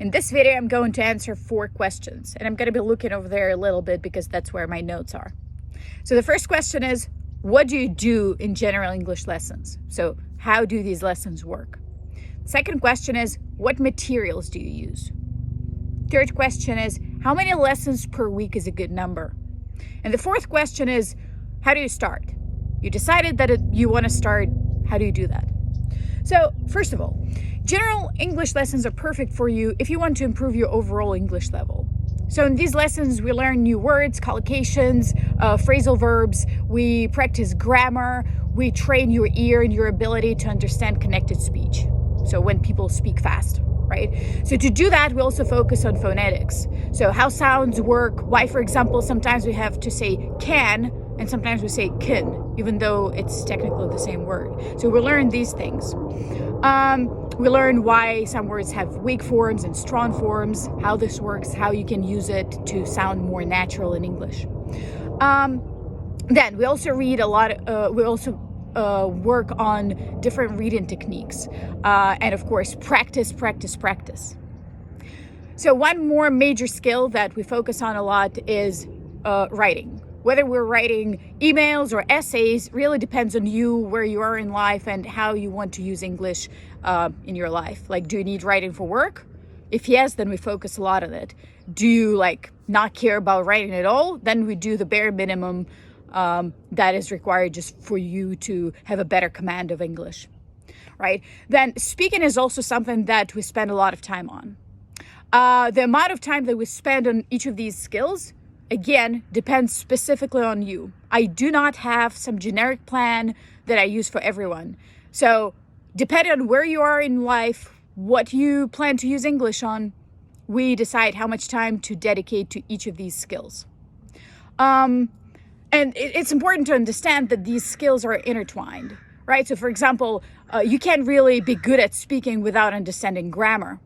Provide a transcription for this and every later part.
In this video, I'm going to answer 4 questions, and I'm going to be looking over there a little bit because that's where my notes are. So the first question is, what do you do in general English lessons? So how do these lessons work? Second question is, what materials do you use? Third question is, how many lessons per week is a good number? And the fourth question is, how do you start? You decided that you want to start. How do you do that? So first of all, general English lessons are perfect for you if you want to improve your overall English level. So in these lessons, we learn new words, collocations, phrasal verbs. We practice grammar. We train your ear and your ability to understand connected speech. So when people speak fast, right? So to do that, we also focus on phonetics. So how sounds work, why, for example, sometimes we have to say can and sometimes we say kin, even though it's technically the same word. So we learn these things. We learn why some words have weak forms and strong forms, how this works, how you can use it to sound more natural in English. Then we also read a lot, work on different reading techniques. And of course, practice. So one more major skill that we focus on a lot is writing. Whether we're writing emails or essays really depends on you, where you are in life and how you want to use English in your life. Like, do you need writing for work? If yes, then we focus a lot on it. Do you not care about writing at all? Then we do the bare minimum that is required just for you to have a better command of English, right? Then speaking is also something that we spend a lot of time on. The amount of time that we spend on each of these skills, again, depends specifically on you. I do not have some generic plan that I use for everyone. So depending on where you are in life, what you plan to use English on, we decide how much time to dedicate to each of these skills. And it's important to understand that these skills are intertwined, right? So for example, you can't really be good at speaking without understanding grammar.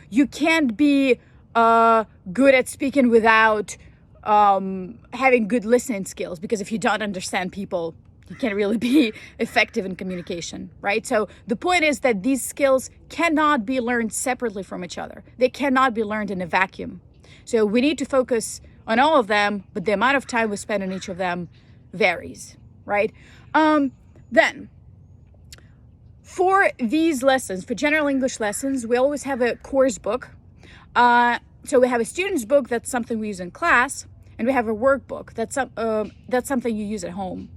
You can't be good at speaking without having good listening skills, because if you don't understand people, you can't really be effective in communication, right? So the point is that these skills cannot be learned separately from each other. They cannot be learned in a vacuum. So we need to focus on all of them, but the amount of time we spend on each of them varies, right? Then, for these lessons, for general English lessons, we always have a course book. So we have a student's book, that's something we use in class, and we have a workbook, that's something you use at home.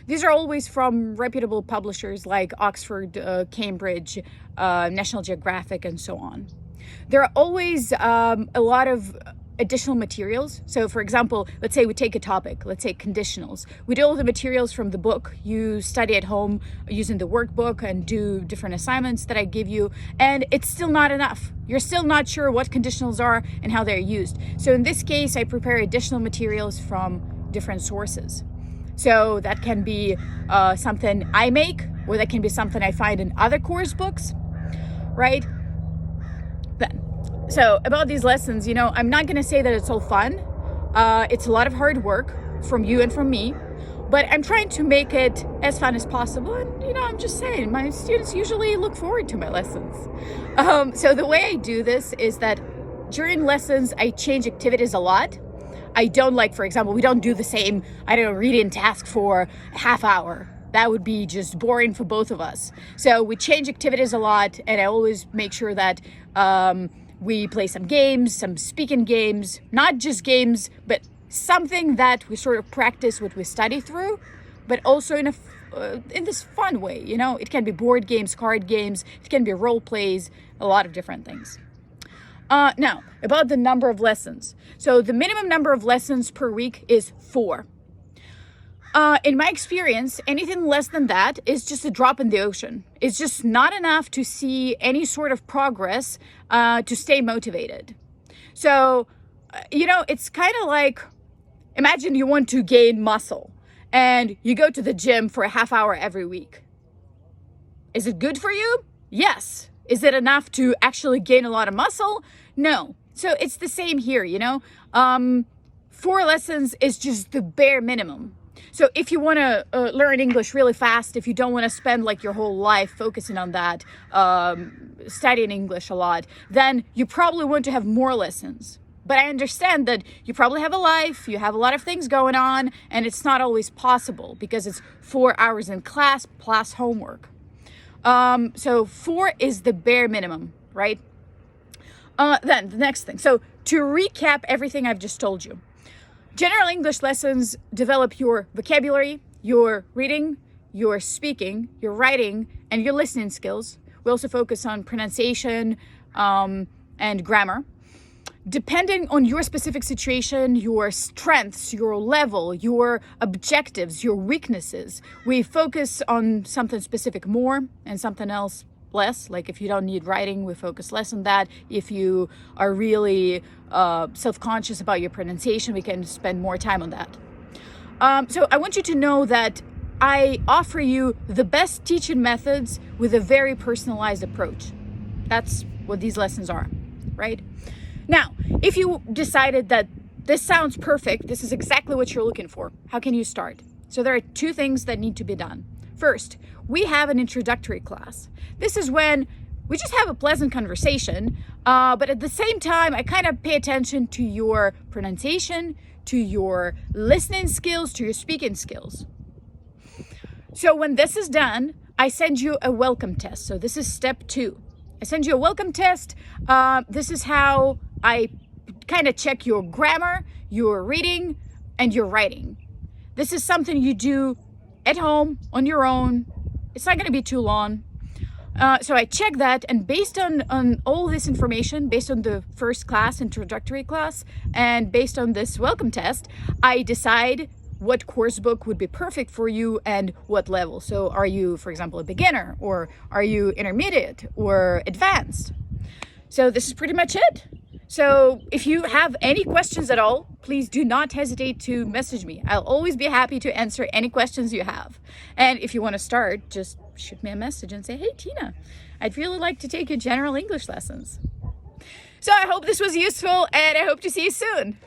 These are always from reputable publishers like Oxford, Cambridge, National Geographic, and so on. There are always a lot of additional materials. So for example, let's say we take a topic, let's say conditionals. We do all the materials from the book. You study at home using the workbook and do different assignments that I give you, and it's still not enough. You're still not sure what conditionals are and how they're used. So in this case, I prepare additional materials from different sources. So that can be something I make, or that can be something I find in other course books, right? So about these lessons, I'm not going to say that it's all fun. It's a lot of hard work from you and from me, but I'm trying to make it as fun as possible. And, I'm just saying, my students usually look forward to my lessons. So the way I do this is that during lessons, I change activities a lot. I don't for example, we don't do the same, reading task for a half hour. That would be just boring for both of us. So we change activities a lot, and I always make sure that we play some games, some speaking games, not just games, but something that we sort of practice what we study through, but also in this fun way. It can be board games, card games, it can be role plays, a lot of different things. Now, about the number of lessons. So the minimum number of lessons per week is 4. In my experience, anything less than that is just a drop in the ocean. It's just not enough to see any sort of progress to stay motivated. So, it's kind of like, imagine you want to gain muscle and you go to the gym for a half hour every week. Is it good for you? Yes. Is it enough to actually gain a lot of muscle? No. So it's the same here, 4 lessons is just the bare minimum. So if you want to learn English really fast, if you don't want to spend like your whole life focusing on that, studying English a lot, then you probably want to have more lessons. But I understand that you probably have a life, you have a lot of things going on, and it's not always possible because it's 4 hours in class plus homework. So 4 is the bare minimum, right? Then the next thing. So to recap everything I've just told you, general English lessons develop your vocabulary, your reading, your speaking, your writing, and your listening skills. We also focus on pronunciation and grammar. Depending on your specific situation, your strengths, your level, your objectives, your weaknesses, we focus on something specific more and something else less. Like if you don't need writing, we focus less on that. If you are really self-conscious about your pronunciation, we can spend more time on that. So I want you to know that I offer you the best teaching methods with a very personalized approach. That's what these lessons are, right? Now, if you decided that this sounds perfect, this is exactly what you're looking for, how can you start? So there are 2 things that need to be done. First, we have an introductory class. This is when we just have a pleasant conversation, but at the same time, I kind of pay attention to your pronunciation, to your listening skills, to your speaking skills. So when this is done, I send you a welcome test. So this is step 2. I send you a welcome test. This is how I kind of check your grammar, your reading, and your writing. This is something you do at home on your own. It's not going to be too long. So I check that, and based on all this information, based on the first class, introductory class, and based on this welcome test, I decide what course book would be perfect for you and what level. So are you, for example, a beginner, or are you intermediate or advanced? So this is pretty much it. So if you have any questions at all, please do not hesitate to message me. I'll always be happy to answer any questions you have. And if you want to start, just shoot me a message and say, hey, Tina, I'd really like to take your general English lessons. So I hope this was useful, and I hope to see you soon.